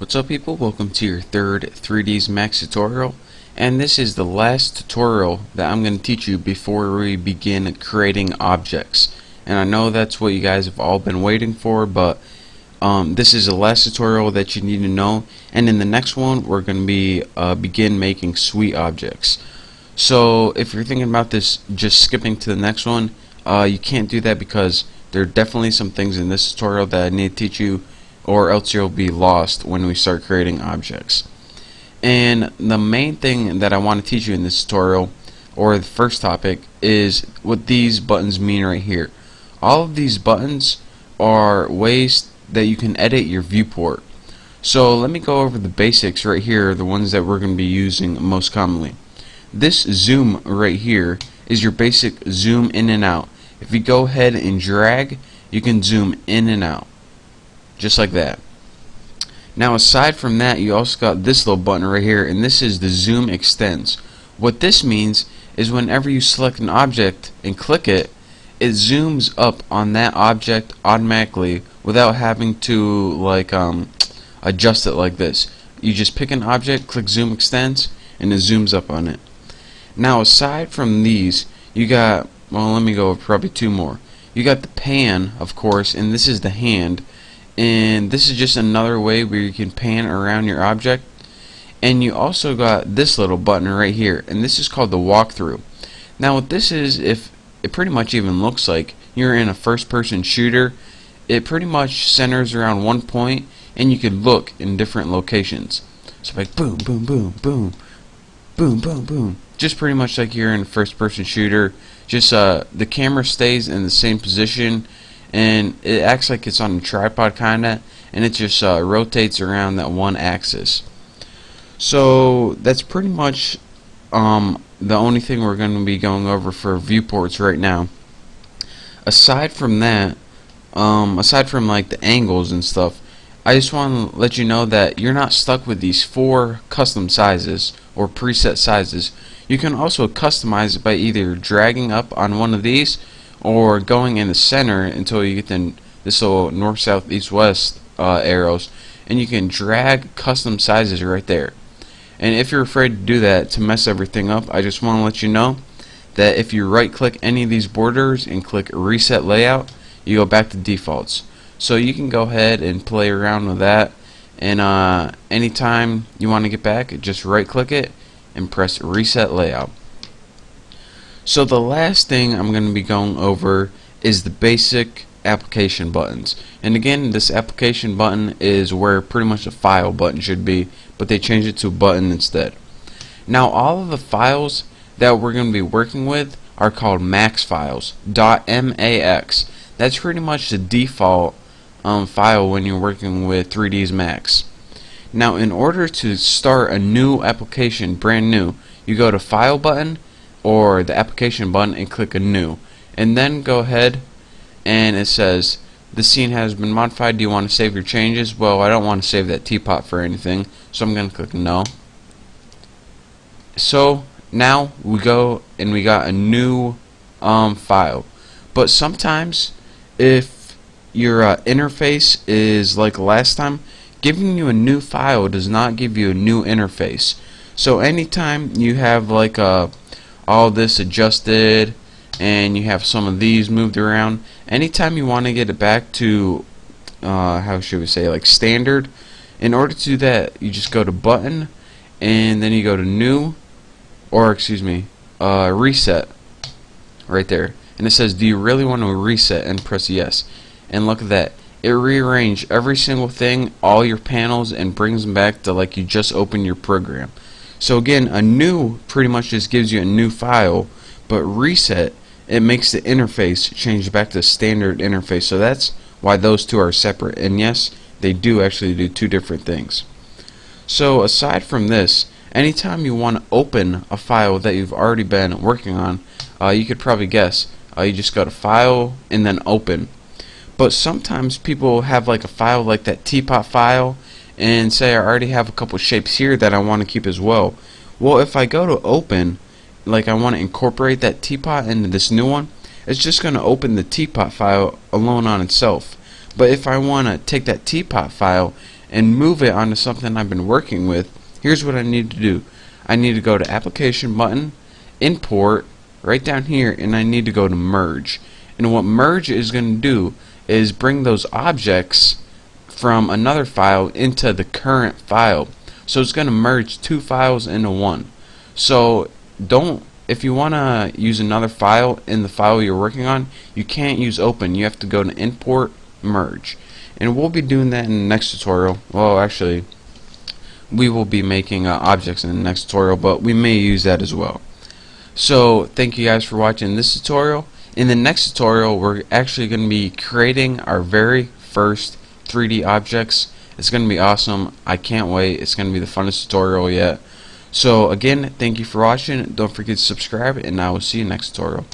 What's up, people? Welcome to your third 3ds Max tutorial, and this is the last tutorial that I'm going to teach you before we begin creating objects. And I know that's what you guys have all been waiting for, but this is the last tutorial that you need to know, and in the next one we're going to be begin making sweet objects. So if you're thinking about this just skipping to the next one, you can't do that because there are definitely some things in this tutorial that I need to teach you, or else you'll be lost when we start creating objects. And the main thing that I want to teach you in this tutorial, or the first topic, is what these buttons mean right here. All of these buttons are ways that you can edit your viewport. So let me go over the basics right here, the ones that we're going to be using most commonly. This zoom right here is your basic zoom in and out. If you go ahead and drag, you can zoom in and out, just like that. Now aside from that, you also got this little button right here, and this is the zoom extends. What this means is whenever you select an object and click it, it zooms up on that object automatically without having to adjust it like this. You just pick an object, click zoom extends, and it zooms up on it. Now aside from these, you got, well, let me go over probably two more. You got the pan, of course, and this is the hand. And this is just another way where you can pan around your object. And you also got this little button right here, and this is called the walkthrough. Now what this is, if it pretty much even looks like you're in a first-person shooter, it pretty much centers around one point, and you can look in different locations. So like boom, boom, boom, boom, boom, boom, boom. Just pretty much like you're in a first-person shooter. Just the camera stays in the same position, and it acts like it's on a tripod kinda, and it just rotates around that one axis. So that's pretty much the only thing we're going to be going over for viewports right now. Aside from that, aside from like the angles and stuff, I just want to let you know that you're not stuck with these 4 custom sizes or preset sizes. You can also customize it by either dragging up on one of these or going in the center until you get this little north, south, east, west arrows, and you can drag custom sizes right there. And if you're afraid to do that to mess everything up, I just want to let you know that if you right click any of these borders and click reset layout, you go back to defaults. So you can go ahead and play around with that, and anytime you want to get back, just right click it and press reset layout. So the last thing I'm going to be going over is the basic application buttons. And again, this application button is where pretty much a file button should be, but they changed it to a button instead. Now all of the files that we're going to be working with are called max files, .max. That's pretty much the default file when you're working with 3ds Max. Now in order to start a new application, brand new, you go to file button or the application button and click a new, and then go ahead and it says the scene has been modified. Do you want to save your changes? Well, I don't want to save that teapot for anything, so I'm going to click no. So now we go and we got a new file. But sometimes if your interface is like last time, giving you a new file does not give you a new interface. So anytime you have like all this adjusted and you have some of these moved around, anytime you want to get it back to how should we say, like standard, in order to do that you just go to button and then you go to new, or excuse me, reset right there, and it says do you really want to reset, and press yes, and look at that, it rearranged every single thing, all your panels, and brings them back to like you just opened your program. So again, a new pretty much just gives you a new file, but reset, it makes the interface change back to standard interface. So that's why those two are separate, and yes, they do actually do two different things. So aside from this, anytime you want to open a file that you've already been working on, you could probably guess, you just go to file and then open. But sometimes people have like a file like that teapot file, and say I already have a couple shapes here that I want to keep as well. Well, if I go to open, like I want to incorporate that teapot into this new one, it's just going to open the teapot file alone on itself. But if I want to take that teapot file and move it onto something I've been working with, here's what I need to do. I need to go to application button, import, right down here, and I need to go to merge. And what merge is going to do is bring those objects from another file into the current file. So it's going to merge two files into one. So if you want to use another file in the file you're working on, you can't use open. You have to go to import, merge. And we'll be doing that in the next tutorial. Well, actually, we will be making objects in the next tutorial, but we may use that as well. So thank you guys for watching this tutorial. In the next tutorial, we're actually going to be creating our very first 3D objects. It's going to be awesome. I can't wait. It's going to be the funnest tutorial yet. So again, thank you for watching. Don't forget to subscribe, and I will see you next tutorial.